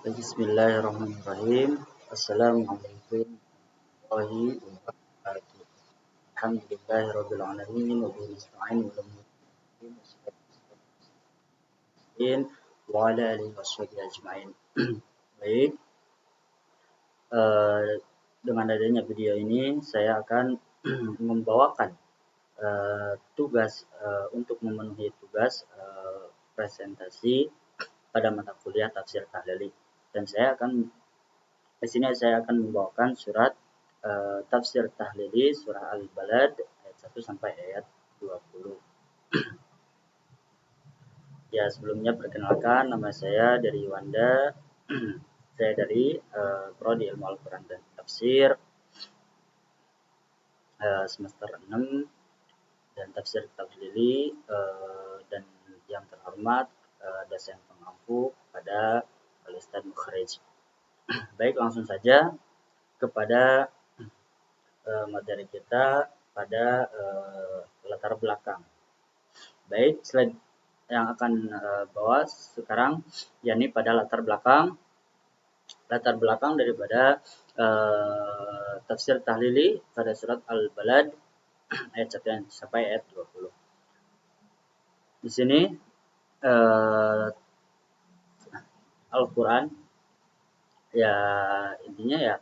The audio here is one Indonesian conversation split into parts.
Bismillahirrahmanirrahim. Assalamualaikum warahmatullahi wabarakatuh. Alhamdulillahirabbil alamin wa bihi nasta'in wa ala alihi washabihi ajmain. Baik, dengan adanya video ini saya akan membawakan tugas untuk memenuhi tugas presentasi pada mata kuliah tafsir tahlili. Dan di sini saya akan membawakan surat tafsir tahlili surah Al-Balad ayat 1 sampai ayat 20. Ya, sebelumnya perkenalkan, nama saya dari Wanda. Saya dari Prodi Ilmu Al-Quran dan Tafsir semester 6 dan tafsir tahlili dan yang terhormat dosen pengampu pada Al-Ustaz Mukhrij. Baik, langsung saja kepada materi kita pada latar belakang. Baik, slide yang akan bawa sekarang yakni pada latar belakang daripada tafsir tahlili pada surat Al-Balad ayat 1 sampai ayat 20. Di sini Al-Quran ya intinya ya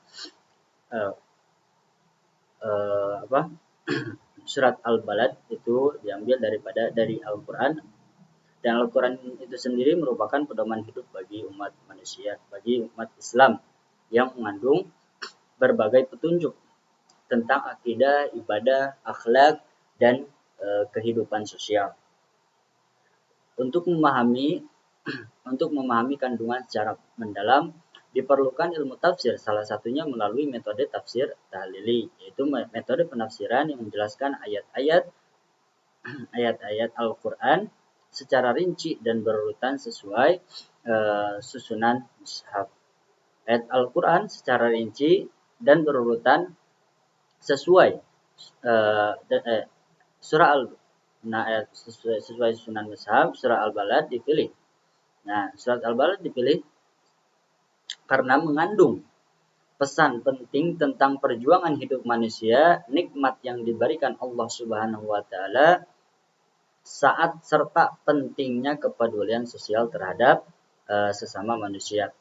surat Al-Balad itu diambil dari Al-Quran, dan Al-Quran itu sendiri merupakan pedoman hidup bagi umat manusia, bagi umat Islam, yang mengandung berbagai petunjuk tentang akidah, ibadah, akhlak, dan kehidupan sosial. Untuk memahami kandungan secara mendalam diperlukan ilmu tafsir, salah satunya melalui metode tafsir tahlili, yaitu metode penafsiran yang menjelaskan ayat-ayat Al-Quran secara rinci dan berurutan sesuai susunan mushaf. Ayat Al-Quran secara rinci dan berurutan sesuai sesuai susunan mushaf. Surah Al-Balad dipilih. Nah, surat Al-Balad dipilih karena mengandung pesan penting tentang perjuangan hidup manusia, nikmat yang diberikan Allah Subhanahu wa taala serta pentingnya kepedulian sosial terhadap sesama manusia.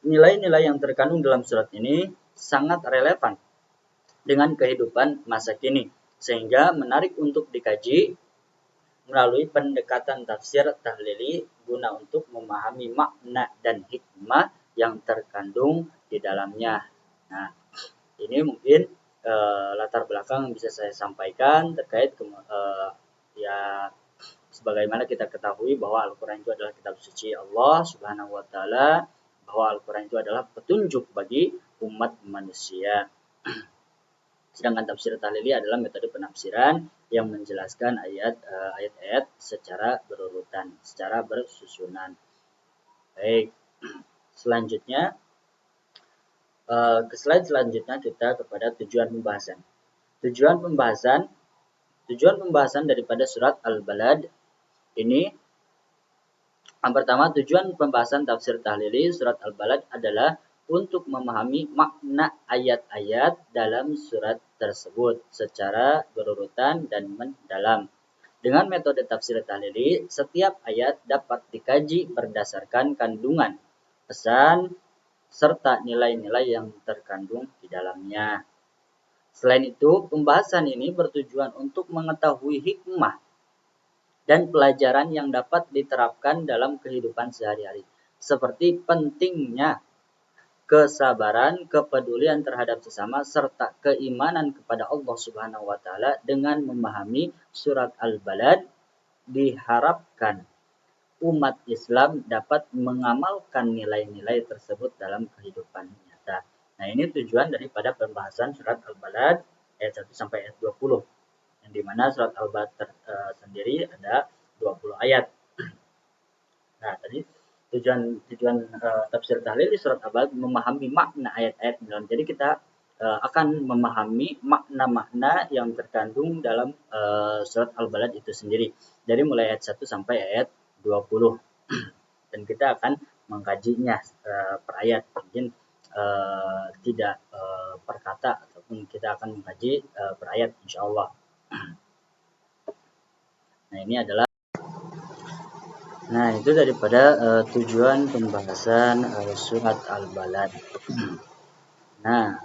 Nilai-nilai yang terkandung dalam surat ini sangat relevan dengan kehidupan masa kini, sehingga menarik untuk dikaji melalui pendekatan tafsir tahlili guna untuk memahami makna dan hikmah yang terkandung di dalamnya. Nah, ini mungkin latar belakang yang bisa saya sampaikan terkait ya sebagaimana kita ketahui bahwa Al-Quran itu adalah kitab suci Allah Subhanahu wa taala, bahwa Al-Quran itu adalah petunjuk bagi umat manusia. Sedangkan tafsir tahlili adalah metode penafsiran yang menjelaskan ayat-ayat secara berurutan, secara bersusunan. Baik, selanjutnya ke slide selanjutnya kita kepada tujuan pembahasan. Tujuan pembahasan daripada surat Al-Balad ini, yang pertama, tujuan pembahasan tafsir tahlili surat Al-Balad adalah untuk memahami makna ayat-ayat dalam surat tersebut secara berurutan dan mendalam. Dengan metode tafsir tahlili, setiap ayat dapat dikaji berdasarkan kandungan, pesan, serta nilai-nilai yang terkandung di dalamnya. Selain itu, pembahasan ini bertujuan untuk mengetahui hikmah dan pelajaran yang dapat diterapkan dalam kehidupan sehari-hari, seperti pentingnya kesabaran, kepedulian terhadap sesama, serta keimanan kepada Allah Subhanahu wa taala. Dengan memahami surat Al-Balad, diharapkan umat Islam dapat mengamalkan nilai-nilai tersebut dalam kehidupan nyata. Nah, ini tujuan daripada pembahasan surat Al-Balad ayat 1 sampai ayat 20. Yang dimana surat Al-Balad sendiri ada 20 ayat. Nah, tadi tujuan tafsir tahlil di surat Al-Balad memahami makna ayat-ayat dalam. Jadi kita akan memahami makna-makna yang terkandung dalam surat Al-Balad itu sendiri. Dari mulai ayat 1 sampai ayat 20. dan kita akan mengkajinya per ayat, mungkin tidak per kata, ataupun kita akan mengkaji per ayat insyaallah. Nah, ini adalah itu daripada tujuan pembahasan surat Al-Balad. Nah,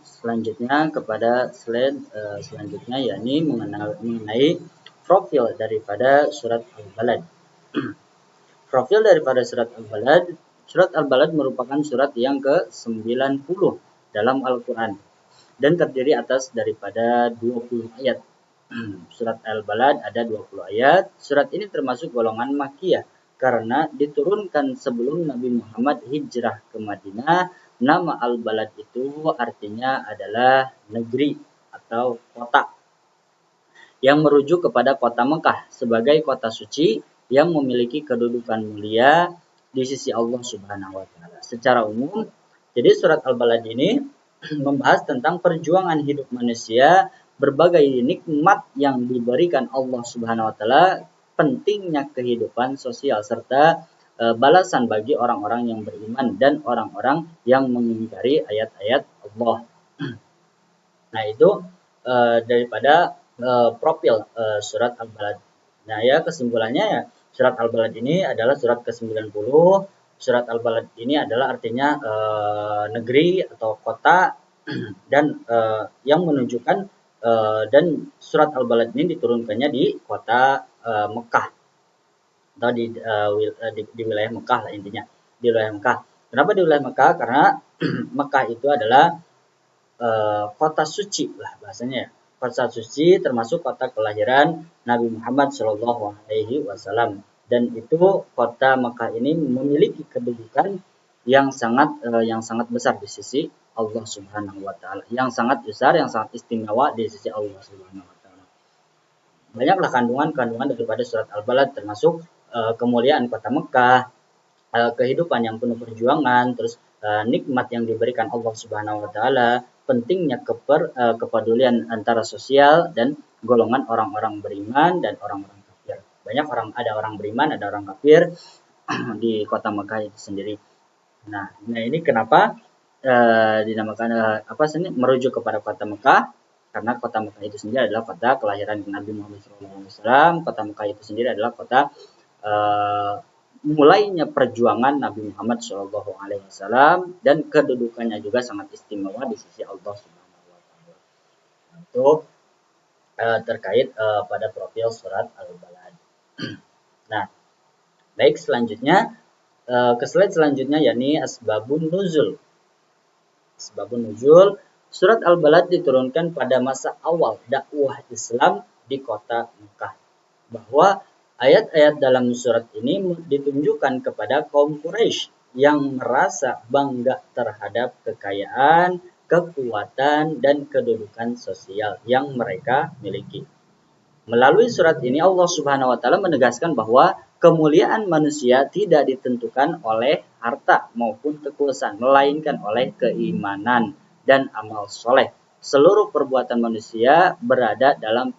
selanjutnya kepada slide selanjutnya, yakni mengenai profil daripada surat Al-Balad. Profil daripada surat Al-Balad. Surat Al-Balad merupakan surat yang ke-90 dalam Al-Quran dan terdiri atas daripada 20 ayat. Surat Al-Balad ada 20 ayat. Surat ini termasuk golongan Makkiyah karena diturunkan sebelum Nabi Muhammad hijrah ke Madinah. Nama Al-Balad itu artinya adalah negeri atau kota, yang merujuk kepada kota Mekah sebagai kota suci yang memiliki kedudukan mulia di sisi Allah Subhanahu wa taala. Secara umum, jadi surat Al-Balad ini membahas tentang perjuangan hidup manusia, berbagai nikmat yang diberikan Allah Subhanahu wa taala, pentingnya kehidupan sosial serta balasan bagi orang-orang yang beriman dan orang-orang yang mengingkari ayat-ayat Allah. Nah, itu daripada profil surat Al-Balad. Nah, ya kesimpulannya ya, surat Al-Balad ini adalah surat ke-90. Surat Al-Balad ini adalah artinya negeri atau kota dan yang menunjukkan dan surat Al-Balad ini diturunkannya di kota Mekah atau di wilayah Mekah lah intinya, di wilayah Mekah. Kenapa di wilayah Mekah? Karena Mekah itu adalah kota suci lah bahasanya ya. Kota suci termasuk kota kelahiran Nabi Muhammad Shallallahu Alaihi Wasallam, dan itu kota Mekah ini memiliki kedudukan yang sangat besar di sisi Allah Subhanahu Wa Taala, yang sangat besar, yang sangat istimewa di sisi Allah Subhanahu Wa Taala. Banyaklah kandungan daripada surat Al-Balad, termasuk kemuliaan kota Mekah, kehidupan yang penuh perjuangan, terus nikmat yang diberikan Allah Subhanahu Wa Taala, pentingnya kepedulian antara sosial dan golongan orang-orang beriman dan orang-orang kafir. Ada orang beriman, ada orang kafir di kota Mekah itu sendiri. Nah ini kenapa dinamakan merujuk kepada kota Mekah, karena kota Mekah itu sendiri adalah kota kelahiran Nabi Muhammad SAW. Kota Mekah itu sendiri adalah kota mulainya perjuangan Nabi Muhammad SAW, dan kedudukannya juga sangat istimewa di sisi Allah Subhanahu Wa Taala. Itu terkait pada profil surat Al-Balad. Nah, baik, selanjutnya ke slide selanjutnya, yakni asbabun nuzul. Asbabun nuzul, surat Al-Balad diturunkan pada masa awal dakwah Islam di kota Mekah, bahwa ayat-ayat dalam surat ini ditunjukkan kepada kaum Quraisy yang merasa bangga terhadap kekayaan, kekuatan, dan kedudukan sosial yang mereka miliki. Melalui surat ini Allah Subhanahu wa taala menegaskan bahwa kemuliaan manusia tidak ditentukan oleh harta maupun kekuasaan, melainkan oleh keimanan dan amal soleh. Seluruh perbuatan manusia berada dalam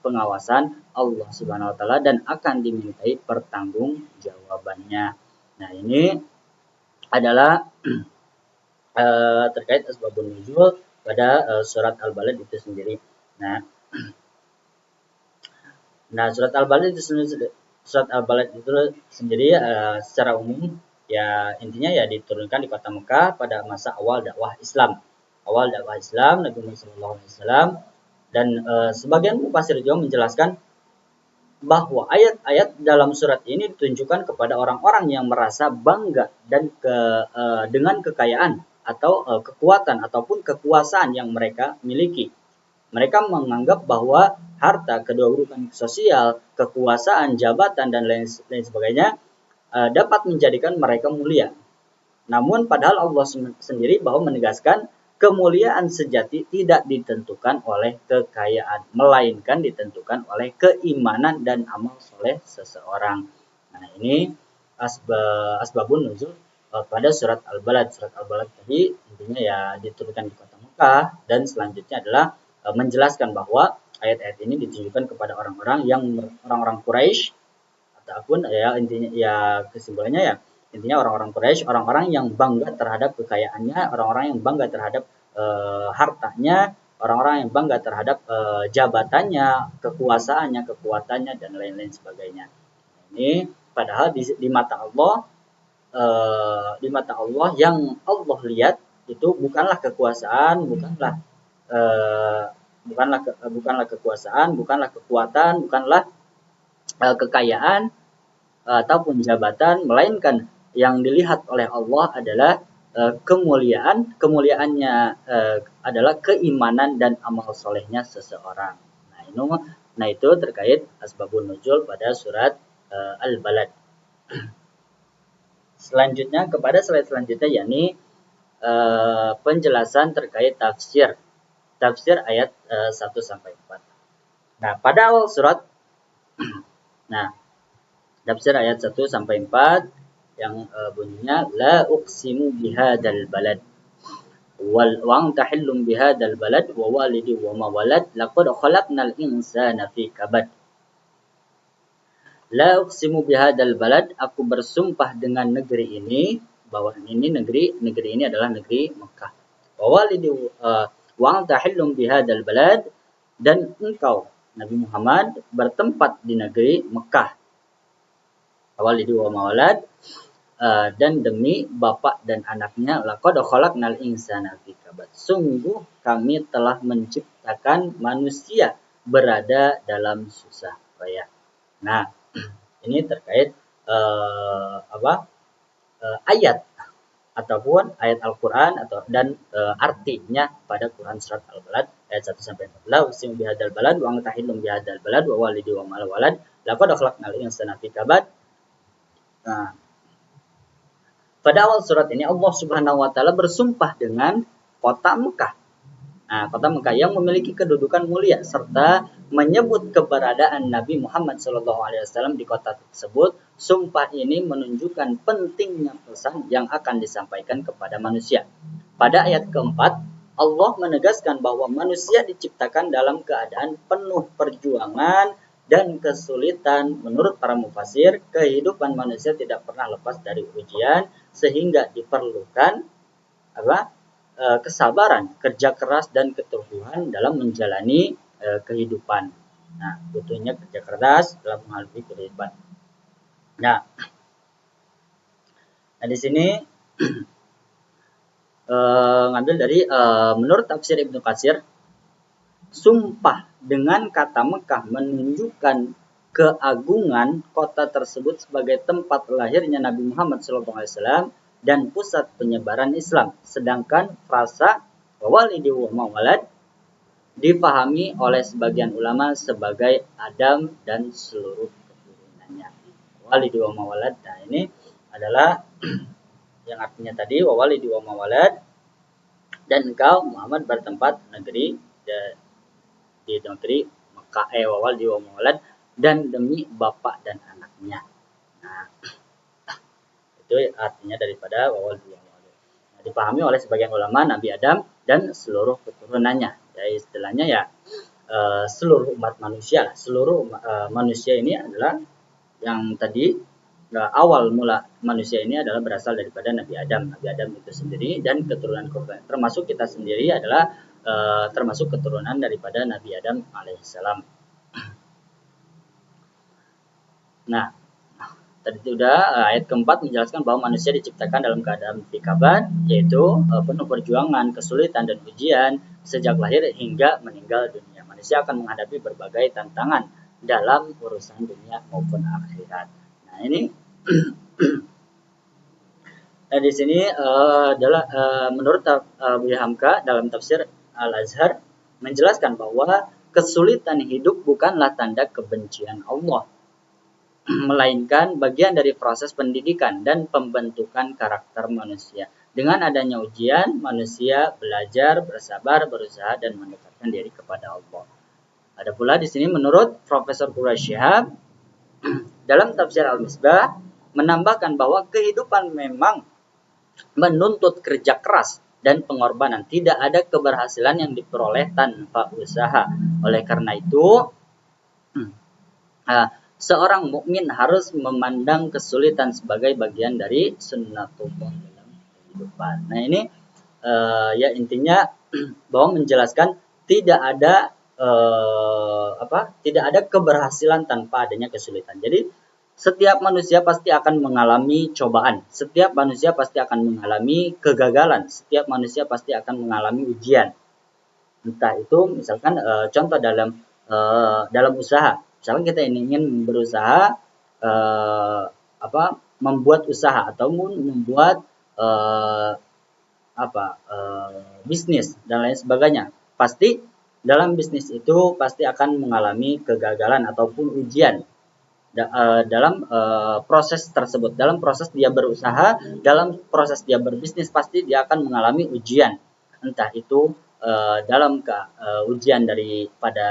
pengawasan Allah Subhanahu wa taala dan akan dimintai pertanggungjawabannya. Nah, ini adalah terkait asbabun nuzul pada surat Al-Balad itu sendiri. Nah, surat Al-Balad itu sendiri secara umum ya intinya ya diturunkan di kota Mekah pada masa awal dakwah Islam. Nabi Muhammad SAW, dan sebagian mufassir juga menjelaskan bahwa ayat-ayat dalam surat ini ditunjukkan kepada orang-orang yang merasa bangga dan dengan kekayaan atau kekuatan ataupun kekuasaan yang mereka miliki. Mereka menganggap bahwa harta, kedudukan sosial, kekuasaan, jabatan, dan lain sebagainya dapat menjadikan mereka mulia. Namun padahal Allah sendiri bahwa menegaskan kemuliaan sejati tidak ditentukan oleh kekayaan, melainkan ditentukan oleh keimanan dan amal soleh seseorang. Nah, ini asbabun nuzul pada surat Al-Balad. Surat Al-Balad tadi intinya ya diturunkan di kota Mekah, dan selanjutnya adalah menjelaskan bahwa ayat-ayat ini ditujukan kepada orang-orang Quraisy ataupun ya intinya ya kesimpulannya ya intinya orang-orang Quraisy, orang-orang yang bangga terhadap kekayaannya, orang-orang yang bangga terhadap hartanya, orang-orang yang bangga terhadap jabatannya, kekuasaannya, kekuatannya dan lain-lain sebagainya. Ini padahal di mata Allah yang Allah lihat itu bukanlah kekuasaan, bukanlah kekuasaan, bukanlah kekuatan, bukanlah kekayaan ataupun jabatan, melainkan yang dilihat oleh Allah adalah kemuliaan. Kemuliaannya adalah keimanan dan amal solehnya seseorang. Nah itu terkait asbabun nuzul pada surat Al-Balad. Selanjutnya kepada slide selanjutnya yakni penjelasan terkait tafsir ayat 1 sampai 4. Nah, pada awal surat tafsir ayat 1 sampai 4 yang bunyinya la uqsimu bihadzal balad wa anta hillum bihadzal balad wa walidi wa ma walad laqad khalaqnal insana fi kabad. La uqsimu bihadzal balad, aku bersumpah dengan negeri ini, bahwa ini negeri ini adalah negeri Mekah. Wa walidi wa anta hillum bihadzal balad, dan engkau Nabi Muhammad bertempat di negeri Mekah. Walidi wa mawalad, dan demi bapak dan anaknya, laqad khalaqnal insana fi kabad, sungguh kami telah menciptakan manusia berada dalam susah payah. Nah, ini terkait ayat ataupun ayat Al-Qur'an dan artinya pada Quran surat Al-Balad ayat 1 sampai 4. La uqsimu bihadzal balad wa anta hillum bihadzal balad wa walidi wa ma walad laqad khalaqnal insana fi kabad. Nah, pada awal surat ini Allah Subhanahu wa taala bersumpah dengan kota Mekah. Nah, kota Mekah yang memiliki kedudukan mulia serta menyebut keberadaan Nabi Muhammad SAW di kota tersebut. Sumpah ini menunjukkan pentingnya pesan yang akan disampaikan kepada manusia. Pada ayat keempat, Allah menegaskan bahwa manusia diciptakan dalam keadaan penuh perjuangan dan kesulitan. Menurut para mufasir, kehidupan manusia tidak pernah lepas dari ujian sehingga diperlukan kesabaran, kerja keras dan keteguhan dalam menjalani kehidupan. Nah, butuhnya kerja keras dalam menghadapi kehidupan. Nah di sini ngambil dari menurut tafsir Ibnu Katsir, sumpah dengan kata Mekah menunjukkan keagungan kota tersebut sebagai tempat lahirnya Nabi Muhammad SAW dan pusat penyebaran Islam. Sedangkan frasa walidi wa mawalad dipahami oleh sebagian ulama sebagai Adam dan seluruh keturunannya. Walidi wa mawalad, nah ini adalah yang artinya tadi walidi wa mawalad, dan engkau Muhammad bertempat di negeri Mekah, walidi wa mawalad, dan demi bapak dan anaknya. Nah, itu artinya daripada walidi wa mawalad. Nah, dipahami oleh sebagian ulama Nabi Adam dan seluruh keturunannya. Ya, istilahnya ya seluruh umat manusia. Seluruh manusia ini adalah yang tadi awal mula manusia ini adalah berasal daripada Nabi Adam. Nabi Adam itu sendiri dan keturunan korban. Termasuk kita sendiri adalah termasuk keturunan daripada Nabi Adam alaihissalam. Nah, tadi sudah ayat keempat menjelaskan bahwa manusia diciptakan dalam keadaan fi kabad, yaitu penuh perjuangan, kesulitan dan ujian sejak lahir hingga meninggal dunia. Manusia akan menghadapi berbagai tantangan dalam urusan dunia maupun akhirat. Nah, ini nah di sini adalah menurut Abu Hamka dalam tafsir Al-Azhar menjelaskan bahwa kesulitan hidup bukanlah tanda kebencian Allah, melainkan bagian dari proses pendidikan dan pembentukan karakter manusia. Dengan adanya ujian, manusia belajar, bersabar, berusaha dan mendekatkan diri kepada Allah. Ada pula di sini menurut Profesor Quraish Shihab dalam tafsir Al-Misbah menambahkan bahwa kehidupan memang menuntut kerja keras dan pengorbanan. Tidak ada keberhasilan yang diperoleh tanpa usaha. Oleh karena itu, seorang mukmin harus memandang kesulitan sebagai bagian dari sunnatullah dalam kehidupan. Nah ini ya intinya bahwa menjelaskan tidak ada tidak ada keberhasilan tanpa adanya kesulitan. Jadi setiap manusia pasti akan mengalami cobaan, setiap manusia pasti akan mengalami kegagalan, setiap manusia pasti akan mengalami ujian. Entah itu misalkan contoh dalam usaha, misalkan kita ingin berusaha membuat usaha atau membuat bisnis dan lain sebagainya. Pasti dalam bisnis itu pasti akan mengalami kegagalan ataupun ujian dalam proses tersebut. Dalam proses dia berusaha, dalam proses dia berbisnis pasti dia akan mengalami ujian. Entah itu dalam ujian daripada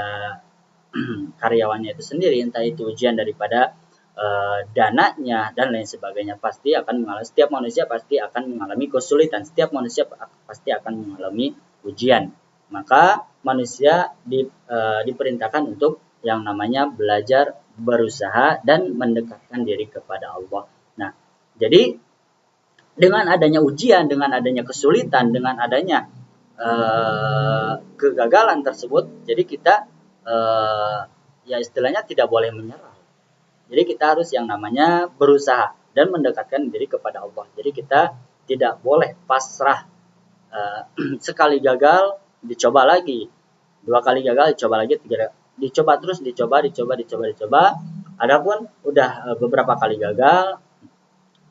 karyawannya itu sendiri, entah itu ujian daripada dananya dan lain sebagainya. Pasti akan mengalami, setiap manusia pasti akan mengalami kesulitan, setiap manusia pasti akan mengalami ujian. Maka manusia diperintahkan untuk yang namanya belajar, berusaha dan mendekatkan diri kepada Allah. Nah, jadi dengan adanya ujian, dengan adanya kesulitan, dengan adanya kegagalan tersebut, jadi kita ya istilahnya tidak boleh menyerah. Jadi kita harus yang namanya berusaha dan mendekatkan diri kepada Allah. Jadi kita tidak boleh pasrah. Sekali gagal dicoba lagi, dua kali gagal dicoba lagi, dicoba terus, dicoba. Adapun udah beberapa kali gagal,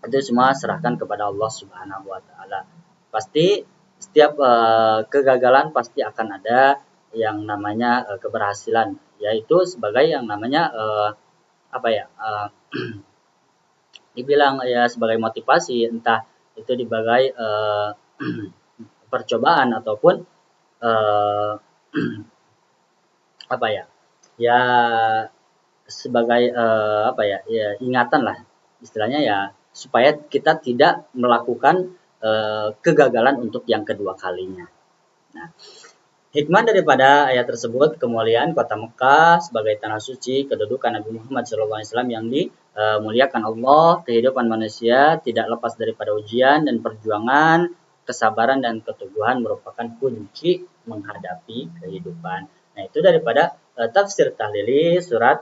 itu semua serahkan kepada Allah Subhanahu wa taala. Pasti setiap kegagalan pasti akan ada yang namanya keberhasilan, yaitu sebagai yang namanya dibilang ya sebagai motivasi, entah itu sebagai percobaan ataupun ya sebagai ingatan lah istilahnya, ya supaya kita tidak melakukan kegagalan untuk yang kedua kalinya. Nah, hikmah daripada ayat tersebut, kemuliaan kota Mekah sebagai tanah suci, kedudukan Nabi Muhammad SAW yang dimuliakan Allah, kehidupan manusia tidak lepas daripada ujian dan perjuangan, kesabaran dan keteguhan merupakan kunci menghadapi kehidupan. Nah, itu daripada tafsir tahlili surat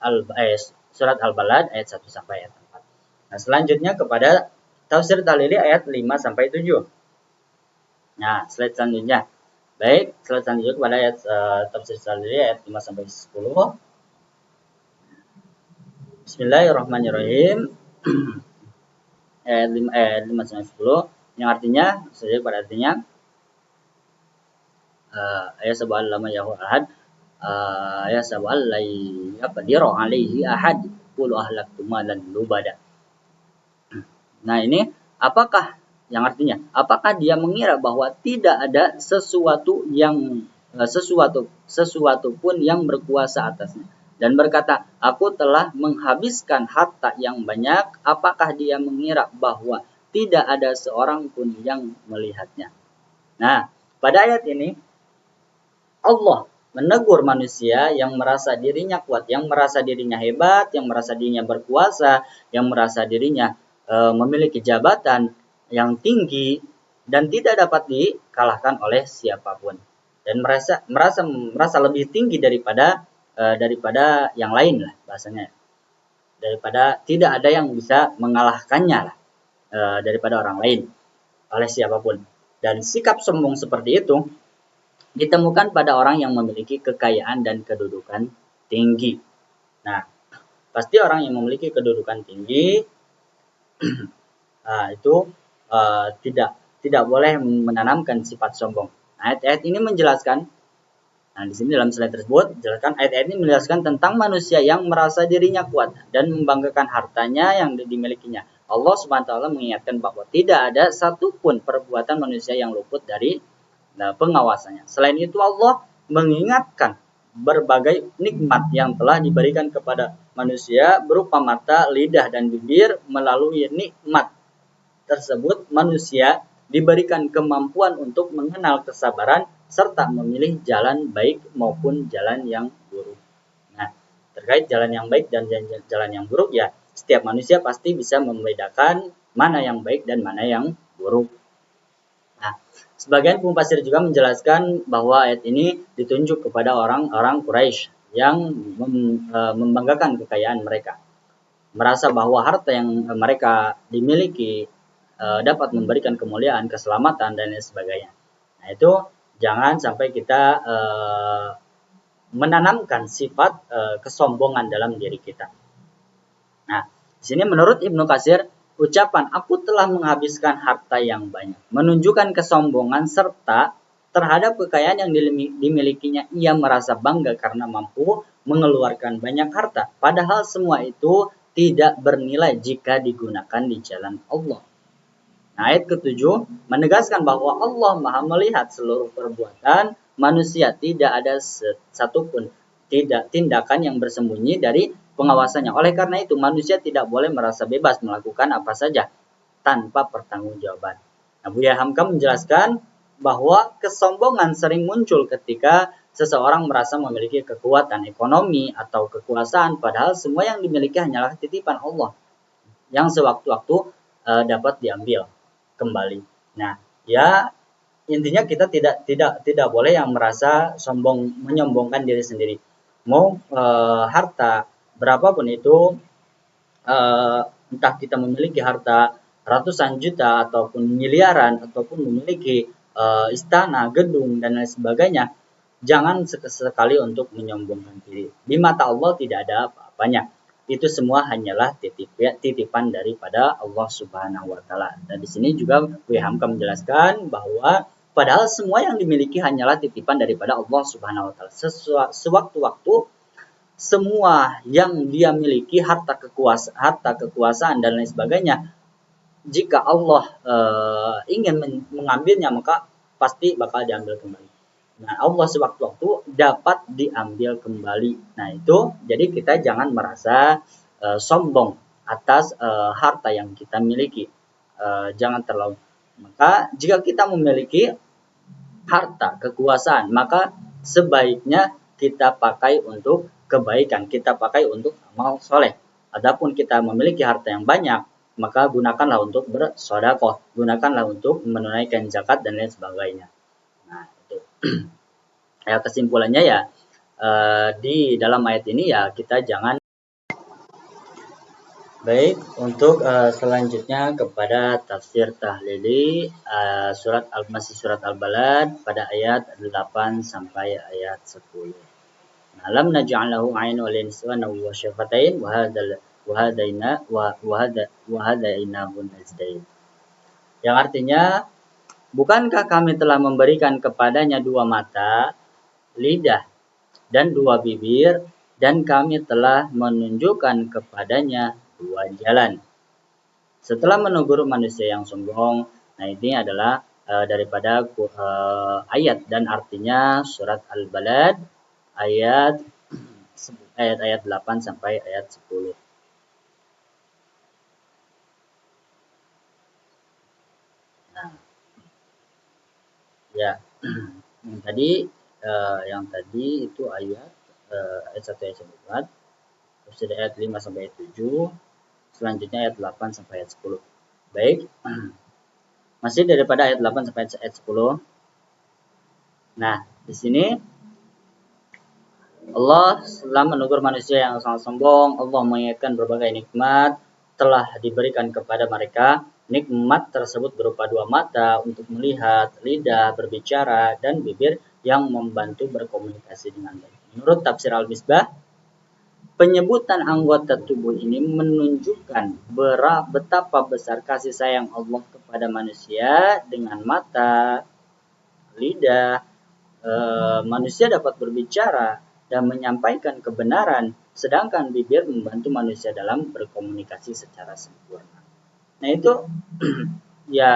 Al-Balad ayat 1 sampai ayat 4. Nah, selanjutnya kepada tafsir tahlili ayat 5 sampai 7. Nah, slide selanjutnya. Baik, slide selanjutnya kepada ayat tafsir tahlili ayat 5 sampai 10. Bismillahirrahmanirrahim. Ayat 5 sampai 10 yang artinya saja pada artinya ayat sab'al lama yahu ahad ayat sab'al lai yaqdiru alaihi ahad qul ahlaktu malan lubada. Nah, ini apakah yang artinya apakah dia mengira bahwa tidak ada sesuatu pun yang berkuasa atasnya dan berkata, aku telah menghabiskan harta yang banyak. Apakah dia mengira bahwa tidak ada seorang pun yang melihatnya? Nah, pada ayat ini Allah menegur manusia yang merasa dirinya kuat, yang merasa dirinya hebat, yang merasa dirinya berkuasa, yang merasa dirinya memiliki jabatan yang tinggi dan tidak dapat dikalahkan oleh siapapun, dan merasa lebih tinggi daripada yang lain lah bahasanya, daripada tidak ada yang bisa mengalahkannya lah daripada orang lain oleh siapapun. Dan sikap sombong seperti itu ditemukan pada orang yang memiliki kekayaan dan kedudukan tinggi. Nah, pasti orang yang memiliki kedudukan tinggi itu tidak boleh menanamkan sifat sombong. Ayat-ayat ini menjelaskan, nah di sini dalam slide tersebut jelaskan, ayat-ayat ini menjelaskan tentang manusia yang merasa dirinya kuat dan membanggakan hartanya yang dimilikinya. Allah Subhanahu wa taala mengingatkan bahwa tidak ada satupun perbuatan manusia yang luput dari pengawasannya. Selain itu Allah mengingatkan berbagai nikmat yang telah diberikan kepada manusia berupa mata, lidah, dan bibir. Melalui nikmat tersebut manusia diberikan kemampuan untuk mengenal kesabaran serta memilih jalan baik maupun jalan yang buruk. Nah, terkait jalan yang baik dan jalan yang buruk, ya setiap manusia pasti bisa membedakan mana yang baik dan mana yang buruk. Nah, sebagian pemufasir juga menjelaskan bahwa ayat ini ditunjuk kepada orang-orang Quraisy yang membanggakan kekayaan mereka, merasa bahwa harta yang mereka dimiliki dapat memberikan kemuliaan, keselamatan, dan lain sebagainya. Nah, itu jangan sampai kita menanamkan sifat kesombongan dalam diri kita. Nah, di sini menurut Ibnu Katsir, ucapan aku telah menghabiskan harta yang banyak menunjukkan kesombongan serta terhadap kekayaan yang dimilikinya. Ia merasa bangga karena mampu mengeluarkan banyak harta, padahal semua itu tidak bernilai jika digunakan di jalan Allah. Nah, ayat ke-7 menegaskan bahwa Allah Maha melihat seluruh perbuatan manusia, tidak ada satupun tindakan yang bersembunyi dari pengawasannya. Oleh karena itu, manusia tidak boleh merasa bebas melakukan apa saja tanpa pertanggungjawaban. Nah, Buya Hamka menjelaskan bahwa kesombongan sering muncul ketika seseorang merasa memiliki kekuatan ekonomi atau kekuasaan, padahal semua yang dimiliki hanyalah titipan Allah yang sewaktu-waktu dapat diambil kembali. Nah, ya intinya kita tidak boleh yang merasa sombong, menyombongkan diri sendiri. Mau harta berapapun itu, entah kita memiliki harta ratusan juta ataupun miliaran ataupun memiliki istana, gedung dan lain sebagainya, jangan sekali untuk menyombongkan diri. Di mata Allah tidak ada apa-apanya. Itu semua hanyalah titipan daripada Allah Subhanahu wa taala. Dan di sini juga Buya Hamka menjelaskan bahwa padahal semua yang dimiliki hanyalah titipan daripada Allah Subhanahu wa taala. Sewaktu-waktu semua yang dia miliki, harta kekuasaan dan lain sebagainya, jika Allah ingin mengambilnya, maka pasti bakal diambil kembali. Nah, Allah sewaktu-waktu dapat diambil kembali. Nah, itu jadi kita jangan merasa sombong atas harta yang kita miliki. Jangan terlalu. Maka jika kita memiliki harta, kekuasaan, maka sebaiknya kita pakai untuk kebaikan, kita pakai untuk amal soleh. Adapun kita memiliki harta yang banyak, maka gunakanlah untuk bersedekah, gunakanlah untuk menunaikan zakat dan lain sebagainya. Nah, itu. Ya, kesimpulannya ya di dalam ayat ini ya kita jangan. Baik, untuk selanjutnya kepada tafsir tahlili masih surat Al-Balad pada ayat 8 sampai ayat 10. Nah, lam naj'al lahu 'ayn wa lisanan wa syafatain wa hadainahu najdain. Yang artinya, bukankah kami telah memberikan kepadanya dua mata, lidah, dan dua bibir, dan kami telah menunjukkan kepadanya dua jalan. Setelah menegur manusia yang sombong, nah ini adalah daripada ayat dan artinya surat Al-Balad ayat 8 sampai ayat 10. Nah, ya, yang tadi itu ayat 1 ayat 4, terus ada ayat 5 sampai ayat 7, selanjutnya ayat 8 sampai ayat 10. Baik, masih daripada ayat 8 sampai ayat 10. Nah, di sini Allah setelah menegur manusia yang sangat sombong, Allah mengingatkan berbagai nikmat telah diberikan kepada mereka. Nikmat tersebut berupa dua mata untuk melihat, lidah berbicara, dan bibir yang membantu berkomunikasi dengan baik. Menurut tafsir Al-Misbah, penyebutan anggota tubuh ini menunjukkan betapa besar kasih sayang Allah kepada manusia. Dengan mata, lidah, manusia dapat berbicara dan menyampaikan kebenaran, sedangkan bibir membantu manusia dalam berkomunikasi secara sempurna. Nah, itu ya,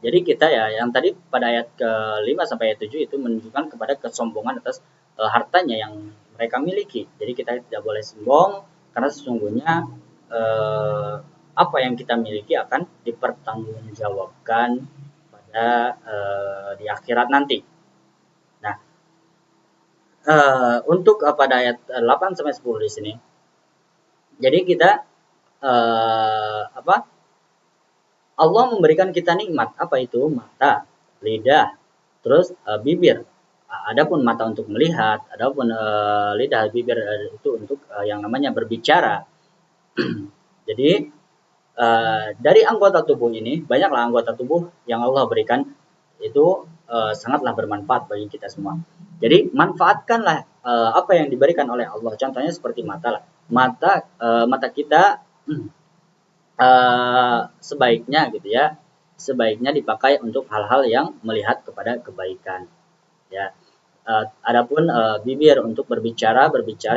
jadi kita ya yang tadi pada ayat ke-5 sampai ayat 7 itu menunjukkan kepada kesombongan atas hartanya yang mereka miliki. Jadi kita tidak boleh sombong karena sesungguhnya apa yang kita miliki akan dipertanggungjawabkan pada di akhirat nanti. Nah, untuk pada ayat 8 sampai 10 di sini. Jadi kita apa? Allah memberikan kita nikmat, apa itu? Mata, lidah, terus bibir. Adapun mata untuk melihat, adapun lidah, bibir itu untuk yang namanya berbicara. Jadi dari anggota tubuh ini, banyaklah anggota tubuh yang Allah berikan itu sangatlah bermanfaat bagi kita semua. Jadi manfaatkanlah apa yang diberikan oleh Allah. Contohnya seperti mata lah. Mata kita sebaiknya gitu ya, sebaiknya dipakai untuk hal-hal yang melihat kepada kebaikan. Ya, adapun bibir untuk berbicara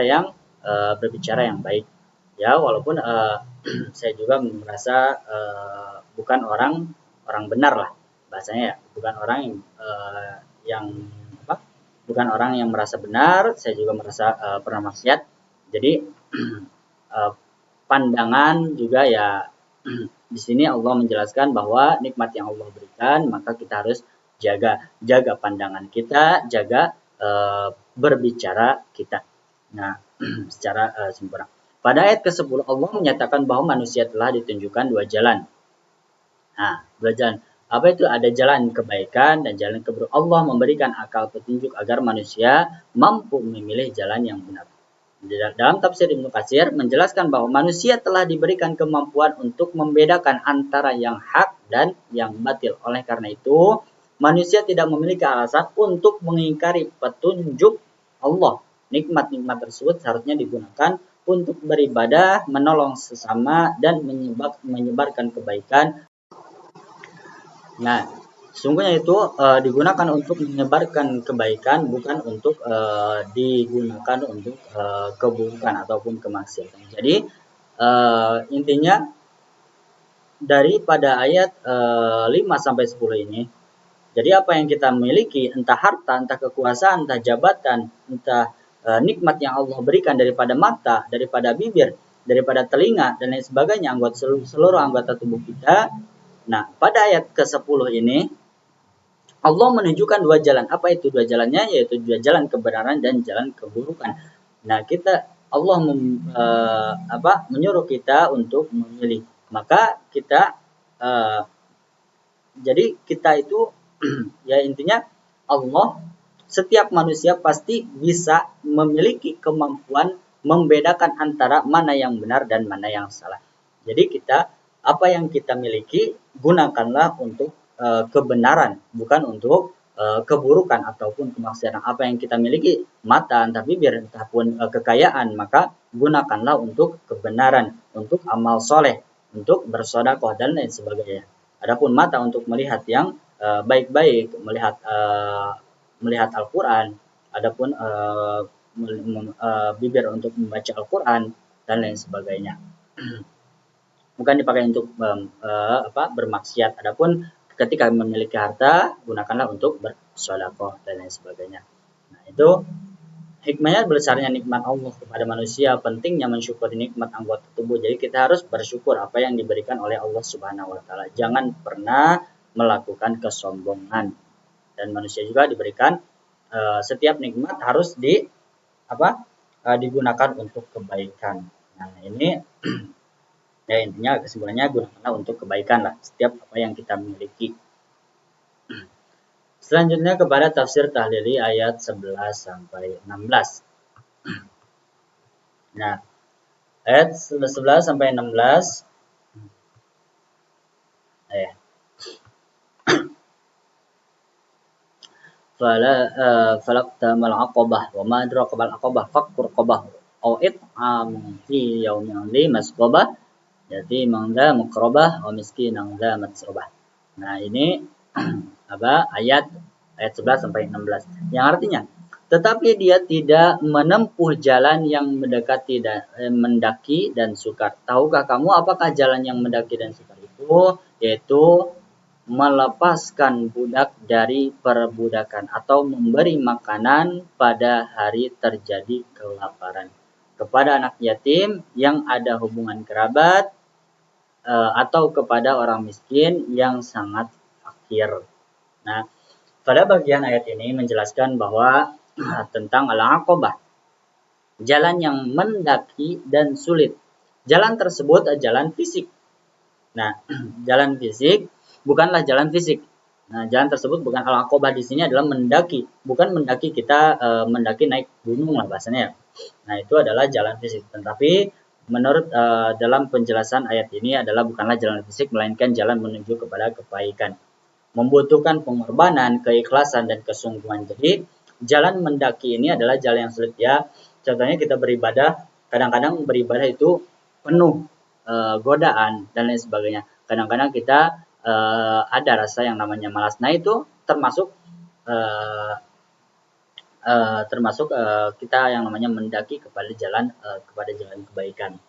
yang baik. Ya, walaupun saya juga merasa bukan orang benar lah bahasanya ya, bukan orang yang apa? Bukan orang yang merasa benar. Saya juga merasa pernah maksiat. Jadi pandangan juga ya di sini Allah menjelaskan bahwa nikmat yang Allah berikan maka kita harus jaga pandangan kita, jaga berbicara kita. Nah, secara sempurna. Pada ayat ke-10 Allah menyatakan bahwa manusia telah ditunjukkan dua jalan. Nah, dua jalan. Apa itu? Ada jalan kebaikan dan jalan keburukan. Allah memberikan akal petunjuk agar manusia mampu memilih jalan yang benar. Dalam tafsir Ibnu Katsir menjelaskan bahwa manusia telah diberikan kemampuan untuk membedakan antara yang hak dan yang batil. Oleh karena itu, manusia tidak memiliki alasan untuk mengingkari petunjuk Allah. Nikmat-nikmat tersebut seharusnya digunakan untuk beribadah, menolong sesama, dan menyebarkan kebaikan. Nah, sesungguhnya itu digunakan untuk menyebarkan kebaikan, bukan untuk digunakan untuk keburukan ataupun kemaksiatan. Jadi intinya daripada ayat 5 sampai 10 ini, jadi apa yang kita miliki, entah harta, entah kekuasaan, entah jabatan, entah nikmat yang Allah berikan daripada mata, daripada bibir, daripada telinga dan lain sebagainya, seluruh anggota tubuh kita. Nah, pada ayat ke-10 ini Allah menunjukkan dua jalan. Apa itu dua jalannya? Yaitu dua jalan kebenaran dan jalan keburukan. Nah, Allah menyuruh kita untuk memilih. Maka jadi kita itu ya intinya Allah, setiap manusia pasti bisa memiliki kemampuan membedakan antara mana yang benar dan mana yang salah. Jadi apa yang kita miliki gunakanlah untuk kebenaran, bukan untuk keburukan ataupun kemaksiatan. Apa yang kita miliki, mata, entah bibir, entahpun kekayaan, maka gunakanlah untuk kebenaran, untuk amal soleh, untuk bersedekah dan lain sebagainya. Adapun mata untuk melihat yang baik-baik, melihat Al-Quran, adapun bibir untuk membaca Al-Quran dan lain sebagainya. Bukan dipakai untuk bermaksiat. Adapun ketika memiliki harta, gunakanlah untuk bersedekah dan lain sebagainya. Nah, itu hikmahnya besarnya nikmat Allah kepada manusia, pentingnya mensyukuri nikmat anggota tubuh. Jadi kita harus bersyukur apa yang diberikan oleh Allah Subhanahu wa taala. Jangan pernah melakukan kesombongan. Dan manusia juga diberikan setiap nikmat harus digunakan untuk kebaikan. Nah, ini ya intinya kesimpulannya gunakanlah untuk kebaikan lah setiap apa yang kita miliki. Selanjutnya kepada tafsir tahlili ayat 11 sampai 16. Nah, ayat 11 sampai 16 falaqtamal aqabah wa ma adraka mal aqabah fakkur qabah aw it'am fi yaumin dhi masqabah jadi mangda muqrabah wa miskinan dha matsrabah. Nah, ini ayat 11 sampai 16 yang artinya, tetapi dia tidak menempuh jalan yang mendaki dan sukar. Tahukah kamu apakah jalan yang mendaki dan sukar itu? Yaitu melepaskan budak dari perbudakan atau memberi makanan pada hari terjadi kelaparan kepada anak yatim yang ada hubungan kerabat atau kepada orang miskin yang sangat fakir. Nah, pada bagian ayat ini menjelaskan bahwa tentang al-aqabah, jalan yang mendaki dan sulit. Jalan tersebut adalah jalan fisik. Nah, jalan fisik bukanlah jalan fisik. Nah, jalan tersebut bukan al-aqabah di sini adalah mendaki, bukan mendaki kita mendaki naik gunung lah bahasanya. Nah, itu adalah jalan fisik. Tetapi menurut dalam penjelasan ayat ini adalah bukanlah jalan fisik melainkan jalan menuju kepada kebaikan. Membutuhkan pengorbanan, keikhlasan dan kesungguhan. Jadi, jalan mendaki ini adalah jalan yang sulit ya. Contohnya kita beribadah, kadang-kadang beribadah itu penuh godaan dan lain sebagainya. Kadang-kadang kita ada rasa yang namanya malas. Nah, itu termasuk kita yang namanya mendaki kepada jalan kebaikan.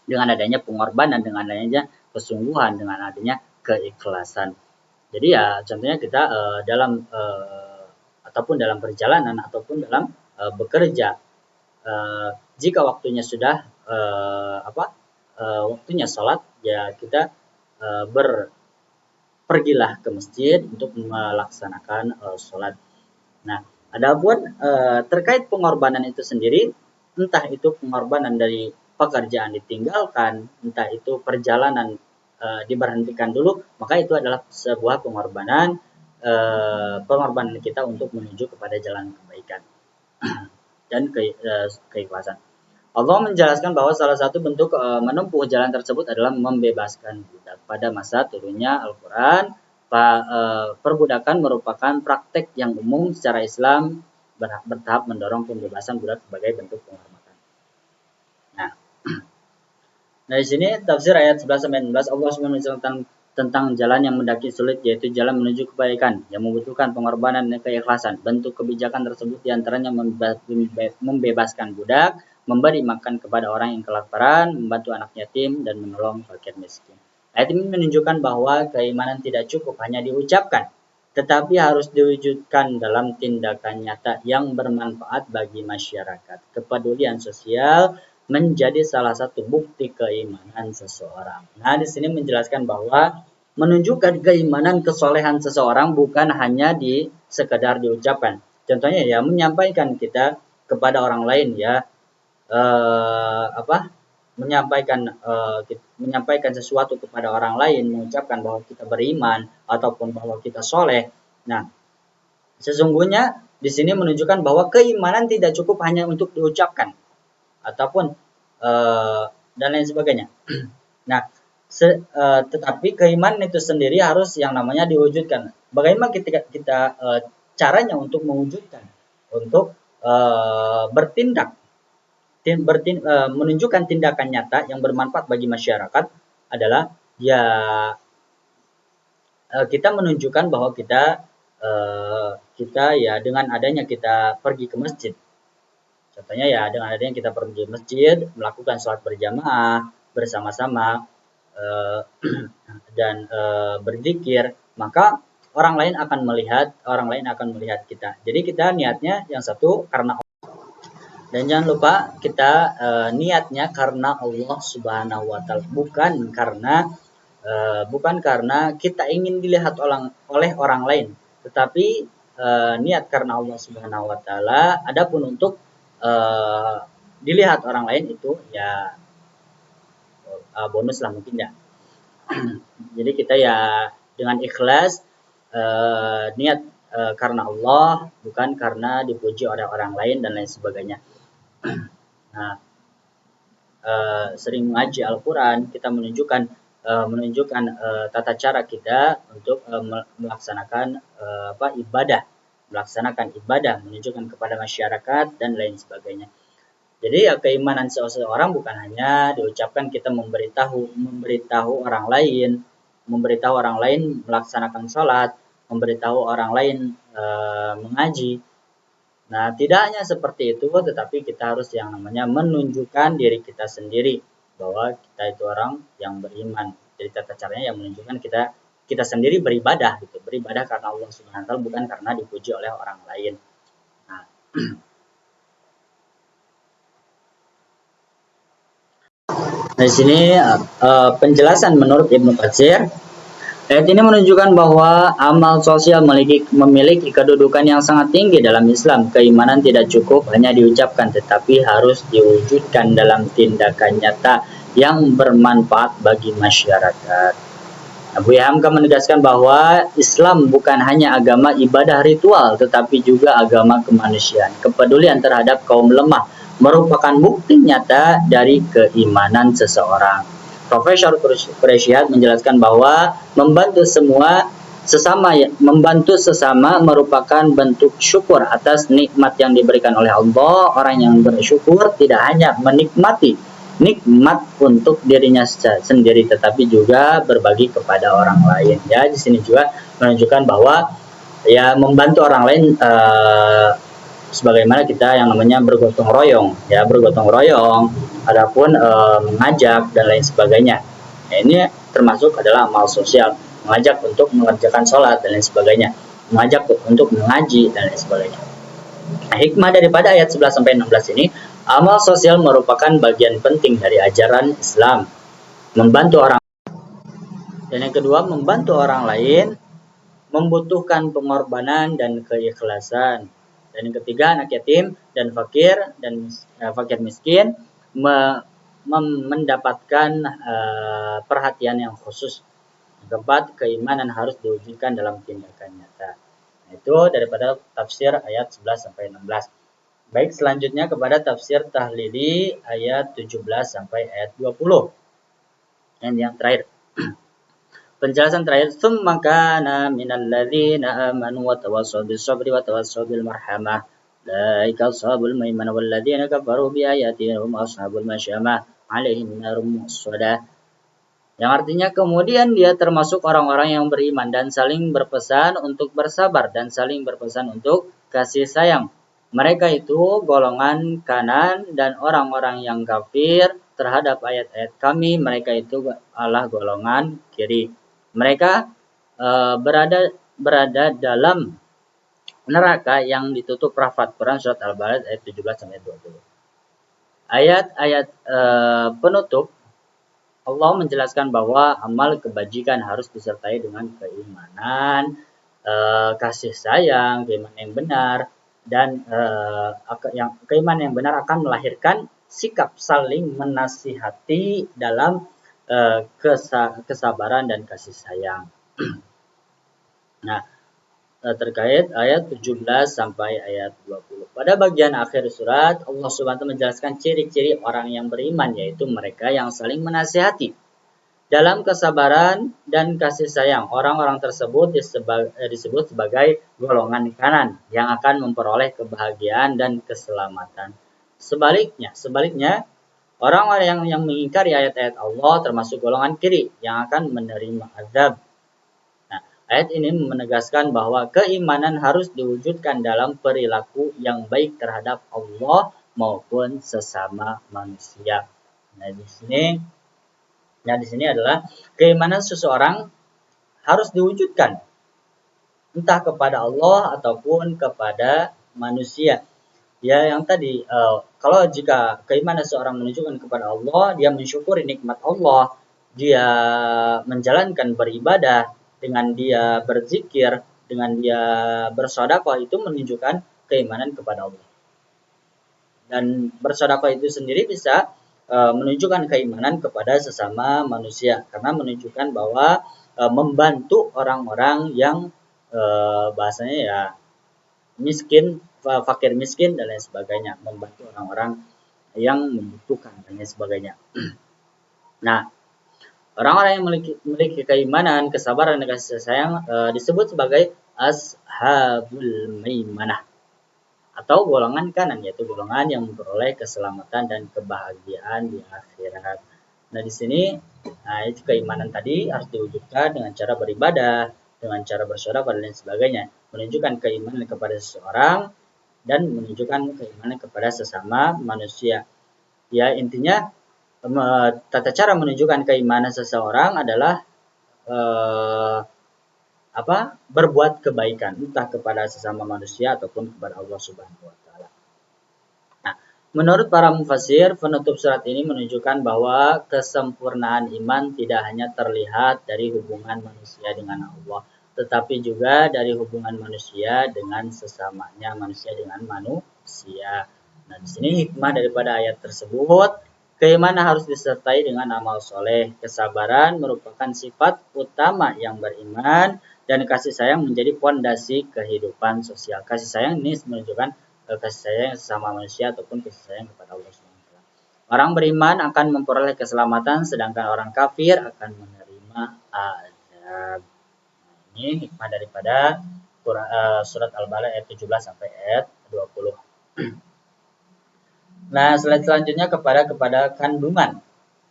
Dengan adanya pengorbanan, dengan adanya kesungguhan, dengan adanya keikhlasan. Jadi ya contohnya kita dalam ataupun dalam perjalanan ataupun dalam bekerja, jika waktunya sudah waktunya sholat, ya kita pergilah ke masjid untuk melaksanakan sholat. Nah, adapun terkait pengorbanan itu sendiri, entah itu pengorbanan dari pekerjaan ditinggalkan, entah itu perjalanan diberhentikan dulu, maka itu adalah sebuah pengorbanan kita untuk menuju kepada jalan kebaikan dan keikhlasan. Allah menjelaskan bahwa salah satu bentuk menempuh jalan tersebut adalah membebaskan budak. Pada masa turunnya Al-Quran, perbudakan merupakan praktek yang umum secara Islam, bertahap mendorong pembebasan budak sebagai bentuk penghormatan. Nah, dari sini tafsir ayat 11-16 Allah SWT tentang jalan yang mendaki sulit, yaitu jalan menuju kebaikan yang membutuhkan pengorbanan dan keikhlasan. Bentuk kebijakan tersebut diantaranya membebaskan budak, memberi makan kepada orang yang kelaparan, membantu anak yatim, dan menolong fakir miskin. Ayat ini menunjukkan bahwa keimanan tidak cukup hanya diucapkan, tetapi harus diwujudkan dalam tindakan nyata yang bermanfaat bagi masyarakat. Kepedulian sosial menjadi salah satu bukti keimanan seseorang. Nah, di sini menjelaskan bahwa menunjukkan keimanan kesolehan seseorang bukan hanya sekedar diucapkan. Contohnya ya menyampaikan kita kepada orang lain ya, menyampaikan sesuatu kepada orang lain, mengucapkan bahwa kita beriman ataupun bahwa kita soleh. Nah, sesungguhnya di sini menunjukkan bahwa keimanan tidak cukup hanya untuk diucapkan ataupun dan lain sebagainya. Nah, tetapi keimanan itu sendiri harus yang namanya diwujudkan. Bagaimana kita caranya untuk mewujudkan, untuk bertindak, menunjukkan tindakan nyata yang bermanfaat bagi masyarakat adalah ya kita menunjukkan bahwa kita ya dengan adanya kita pergi ke masjid. Contohnya ya dengan adanya kita pergi ke masjid, melakukan sholat berjamaah bersama-sama dan berzikir, maka orang lain akan melihat kita. Jadi kita niatnya yang satu karena Allah. Dan jangan lupa kita niatnya karena Allah Subhanahu wa taala, bukan karena kita ingin dilihat oleh orang lain, tetapi niat karena Allah Subhanahu wa taala. Adapun untuk dilihat orang lain itu ya bonus lah mungkin ya. Jadi kita ya dengan ikhlas niat karena Allah, bukan karena dipuji oleh orang lain dan lain sebagainya. Nah, sering mengaji Al-Quran, kita menunjukkan tata cara kita untuk melaksanakan ibadah, menunjukkan kepada masyarakat dan lain sebagainya. Jadi ya keimanan seseorang bukan hanya diucapkan, kita memberitahu orang lain melaksanakan sholat, memberitahu orang lain mengaji. Nah, tidak hanya seperti itu, tetapi kita harus yang namanya menunjukkan diri kita sendiri bahwa kita itu orang yang beriman. Jadi tata caranya yang menunjukkan kita sendiri beribadah gitu, beribadah karena Allah Subhanahu wa taala, bukan karena dipuji oleh orang lain. Nah, di sini penjelasan menurut Ibnu Katsir Ayat ini menunjukkan bahwa amal sosial memiliki kedudukan yang sangat tinggi dalam Islam. Keimanan tidak cukup hanya diucapkan, tetapi harus diwujudkan dalam tindakan nyata yang bermanfaat bagi masyarakat. Abu Hamka menegaskan bahwa Islam bukan hanya agama ibadah ritual, tetapi juga agama kemanusiaan. Kepedulian terhadap kaum lemah merupakan bukti nyata dari keimanan seseorang. Profesor Quraisyad menjelaskan bahwa membantu sesama merupakan bentuk syukur atas nikmat yang diberikan oleh Allah. Orang yang bersyukur tidak hanya menikmati nikmat untuk dirinya sendiri, tetapi juga berbagi kepada orang lain. Ya, di sini juga menunjukkan bahwa ya membantu orang lain sebagaimana kita yang namanya bergotong royong, ya bergotong royong, adapun mengajak dan lain sebagainya. Ya, ini termasuk adalah amal sosial, mengajak untuk mengerjakan sholat dan lain sebagainya, mengajak untuk mengaji dan lain sebagainya. Nah, hikmah daripada ayat 11 sampai 16 ini, amal sosial merupakan bagian penting dari ajaran Islam. Membantu orang, dan yang kedua, membantu orang lain membutuhkan pengorbanan dan keikhlasan. Dan yang ketiga, anak yatim dan fakir miskin mendapatkan perhatian yang khusus. Keempat, keimanan harus diwujudkan dalam tindakan nyata. Nah, itu daripada tafsir ayat 11 sampai 16. Baik, selanjutnya kepada tafsir tahlili ayat 17 sampai ayat 20. Dan yang terakhir, penjelasan terakhir, tsumma kana minal ladzina amanu wa tawassaw bis sabri wa tawassaw bil marhamah. Laika ashabul maimanah wal ladzina kafaru bi ayatina hum ashabul masyamah alaihim narum muqsadah. Yang artinya kemudian dia termasuk orang-orang yang beriman dan saling berpesan untuk bersabar dan saling berpesan untuk kasih sayang. Mereka itu golongan kanan, dan orang-orang yang kafir terhadap ayat-ayat kami, mereka itu adalah golongan kiri. Mereka berada dalam neraka yang ditutup rapat. Quran surat Al-Balad ayat 17 sampai 20. Ayat-ayat penutup Allah menjelaskan bahwa amal kebajikan harus disertai dengan keimanan, kasih sayang, keimanan yang benar, dan keimanan yang benar akan melahirkan sikap saling menasihati dalam kesabaran dan kasih sayang. Nah, terkait ayat 17 sampai ayat 20. Pada bagian akhir surat, Allah Subhanahu wa taala menjelaskan ciri-ciri orang yang beriman, yaitu mereka yang saling menasihati dalam kesabaran dan kasih sayang. Orang-orang tersebut disebut sebagai golongan kanan yang akan memperoleh kebahagiaan dan keselamatan. Sebaliknya, orang-orang yang mengingkari ayat-ayat Allah termasuk golongan kiri yang akan menerima azab. Ayat ini menegaskan bahwa keimanan harus diwujudkan dalam perilaku yang baik terhadap Allah maupun sesama manusia. Nah, di sini adalah keimanan seseorang harus diwujudkan entah kepada Allah ataupun kepada manusia. Ya, yang tadi kalau jika keimanan seseorang menunjukkan kepada Allah, dia mensyukuri nikmat Allah, dia menjalankan beribadah, dengan dia berzikir, dengan dia bersedekah, itu menunjukkan keimanan kepada Allah. Dan bersedekah itu sendiri bisa menunjukkan keimanan kepada sesama manusia, karena menunjukkan bahwa membantu orang-orang yang bahasanya ya miskin, fakir miskin dan lain sebagainya, membantu orang-orang yang membutuhkan dan lain sebagainya. Nah, orang-orang yang memiliki keimanan, kesabaran, dan kasih sayang disebut sebagai ashabul maimanah atau golongan kanan, yaitu golongan yang memperoleh keselamatan dan kebahagiaan di akhirat. Nah, di sini itu keimanan tadi harus diwujudkan dengan cara beribadah, dengan cara bersedekah dan lain sebagainya, menunjukkan keimanan kepada seseorang dan menunjukkan keimanan kepada sesama manusia. Ya, intinya tata cara menunjukkan keimanan seseorang adalah berbuat kebaikan, entah kepada sesama manusia ataupun kepada Allah Subhanahu wa taala. Nah, Menurut para mufassir, penutup surat ini menunjukkan bahwa kesempurnaan iman tidak hanya terlihat dari hubungan manusia dengan Allah, tetapi juga dari hubungan manusia dengan sesamanya, manusia dengan manusia. Nah, di sini hikmah daripada ayat tersebut, keimanan harus disertai dengan amal soleh. Kesabaran merupakan sifat utama yang beriman, dan kasih sayang menjadi fondasi kehidupan sosial. Kasih sayang ini menunjukkan kasih sayang sesama manusia ataupun kasih sayang kepada Allah SWT. Orang beriman akan memperoleh keselamatan, sedangkan orang kafir akan menerima azab. Ini hikmah daripada surat Al-Balad ayat 17 sampai ayat 20. Nah, selanjutnya kepada kandungan.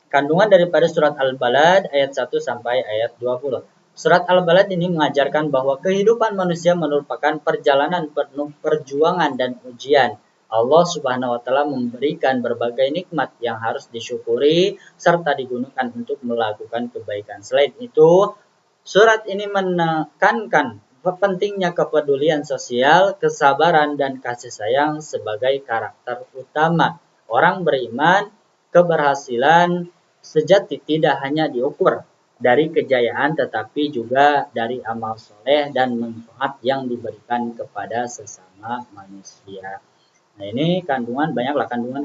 Kandungan daripada surat Al-Balad ayat 1 sampai ayat 20. Surat Al-Balad ini mengajarkan bahwa kehidupan manusia merupakan perjalanan penuh perjuangan dan ujian. Allah Subhanahu wa taala memberikan berbagai nikmat yang harus disyukuri serta digunakan untuk melakukan kebaikan. Selain itu, surat ini menekankan pentingnya kepedulian sosial, kesabaran, dan kasih sayang sebagai karakter utama. Orang beriman, keberhasilan sejati tidak hanya diukur dari kejayaan tetapi juga dari amal soleh dan manfaat yang diberikan kepada sesama manusia. Nah, ini banyaklah kandungan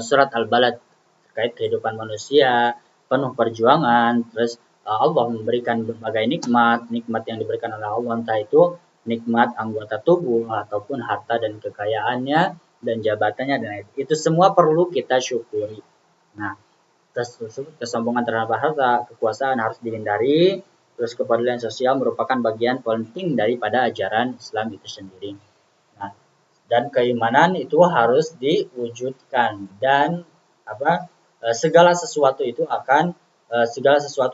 surat Al-Balad terkait kehidupan manusia penuh perjuangan. Terus Allah memberikan berbagai nikmat yang diberikan oleh Allah, entah itu nikmat anggota tubuh ataupun harta dan kekayaannya dan jabatannya, dan itu semua perlu kita syukuri. Nah, kesombongan terhadap harta, kekuasaan harus dihindari. Terus kepedulian sosial merupakan bagian penting daripada ajaran Islam itu sendiri. Nah, dan keimanan itu harus diwujudkan, dan segala sesuatu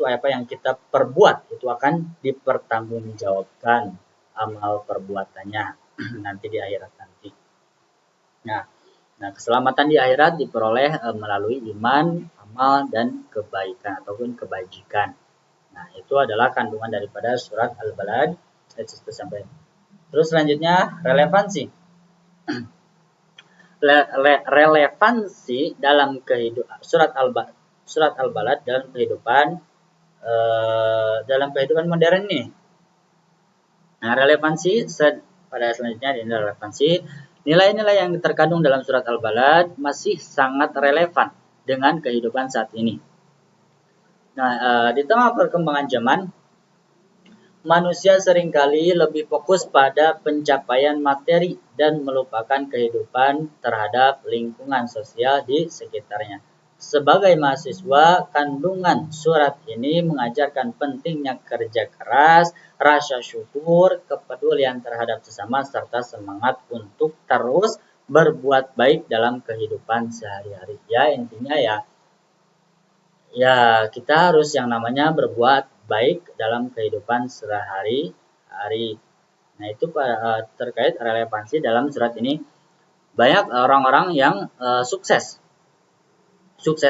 apa yang kita perbuat itu akan dipertanggungjawabkan amal perbuatannya nanti di akhirat nanti. Nah, keselamatan di akhirat diperoleh melalui iman, amal, dan kebaikan ataupun kebajikan. Nah, itu adalah kandungan daripada surat Al-Balad ayat 1 sampai. Terus selanjutnya relevansi. Relevansi dalam kehidupan surat Al-Balad dalam kehidupan modern ini. Nah, relevansi pada selanjutnya ini relevansi. Nilai-nilai yang terkandung dalam surat Al-Balad masih sangat relevan dengan kehidupan saat ini. Nah, di tengah perkembangan zaman, manusia seringkali lebih fokus pada pencapaian materi dan melupakan kehidupan terhadap lingkungan sosial di sekitarnya. Sebagai mahasiswa, kandungan surat ini mengajarkan pentingnya kerja keras, rasa syukur, kepedulian terhadap sesama, serta semangat untuk terus berbuat baik dalam kehidupan sehari-hari. Ya, intinya ya kita harus yang namanya berbuat baik dalam kehidupan sehari-hari. Nah, itu terkait relevansi dalam surat ini. Banyak orang-orang yang sukses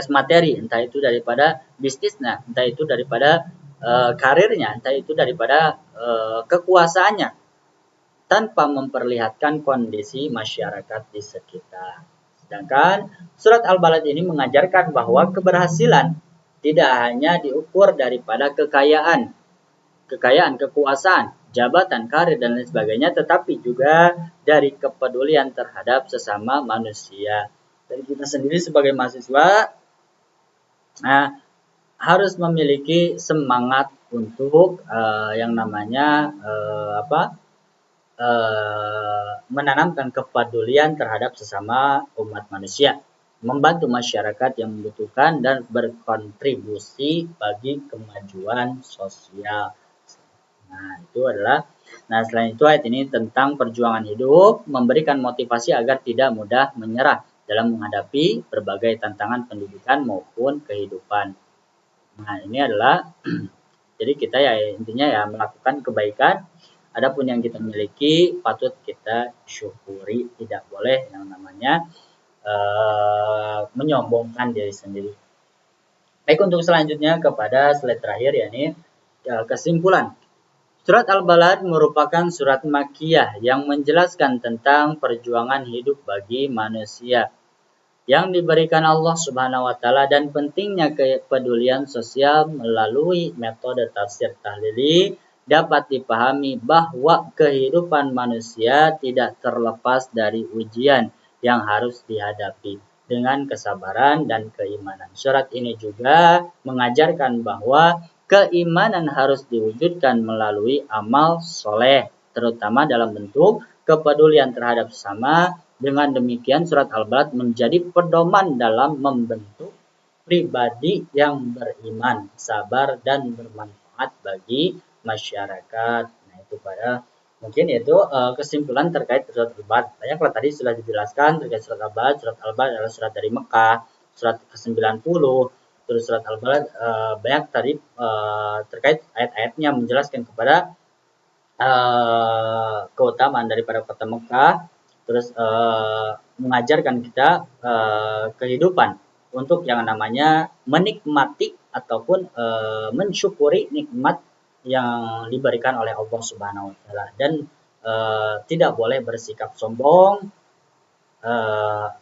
materi, entah itu daripada bisnisnya, entah itu daripada karirnya, entah itu daripada kekuasaannya, tanpa memperlihatkan kondisi masyarakat di sekitar. Sedangkan surat Al-Balad ini mengajarkan bahwa keberhasilan tidak hanya diukur daripada kekayaan, kekuasaan, jabatan, karir, dan lain sebagainya, tetapi juga dari kepedulian terhadap sesama manusia. Dan kita sendiri sebagai mahasiswa harus memiliki semangat untuk yang namanya menanamkan kepedulian terhadap sesama umat manusia, membantu masyarakat yang membutuhkan, dan berkontribusi bagi kemajuan sosial. Nah, selain itu ayat ini tentang perjuangan hidup, memberikan motivasi agar tidak mudah menyerah dalam menghadapi berbagai tantangan pendidikan maupun kehidupan. Nah, ini adalah jadi kita intinya melakukan kebaikan. Adapun yang kita miliki patut kita syukuri, tidak boleh yang namanya menyombongkan diri sendiri. Baik, untuk selanjutnya kepada slide terakhir, yakni kesimpulan. Surat Al-Balad merupakan surat Makkiyah yang menjelaskan tentang perjuangan hidup bagi manusia yang diberikan Allah Subhanahu wa taala dan pentingnya kepedulian sosial melalui metode tafsir tahlili dapat dipahami bahwa kehidupan manusia tidak terlepas dari ujian yang harus dihadapi dengan kesabaran dan keimanan. Surat ini juga mengajarkan bahwa keimanan harus diwujudkan melalui amal soleh, terutama dalam bentuk kepedulian terhadap sesama. Dengan demikian, surat Al-Balad menjadi pedoman dalam membentuk pribadi yang beriman, sabar, dan bermanfaat bagi masyarakat. Nah, itu pada mungkin itu kesimpulan terkait surat Al-Balad. Banyak lah tadi sudah dijelaskan terkait surat Al-Balad. Surat Al-Balad adalah surat dari Mekah, surat ke-90. Terus surat Al-Balad banyak tadi terkait ayat-ayatnya menjelaskan kepada keutamaan daripada kota Mekah, terus mengajarkan kita kehidupan untuk yang namanya menikmati ataupun mensyukuri nikmat yang diberikan oleh Allah Subhanahu wa taala dan tidak boleh bersikap sombong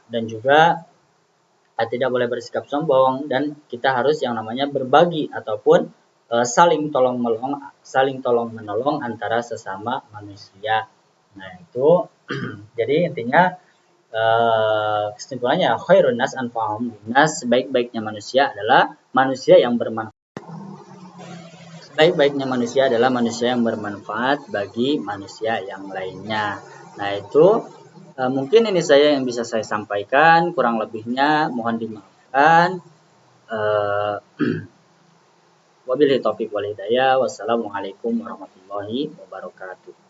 dan juga tidak boleh bersikap sombong dan kita harus yang namanya berbagi ataupun saling tolong menolong antara sesama manusia. Nah, itu jadi intinya kesimpulannya khairun nas anfa'uhum linnas, sebaik-baiknya manusia adalah manusia yang bermanfaat. Sebaik-baiknya manusia adalah manusia yang bermanfaat bagi manusia yang lainnya. Nah, itu mungkin ini saya yang bisa saya sampaikan, kurang lebihnya mohon dimaafkan. Wabillahi taufiq wal hidayah. Wassalamualaikum warahmatullahi wabarakatuh.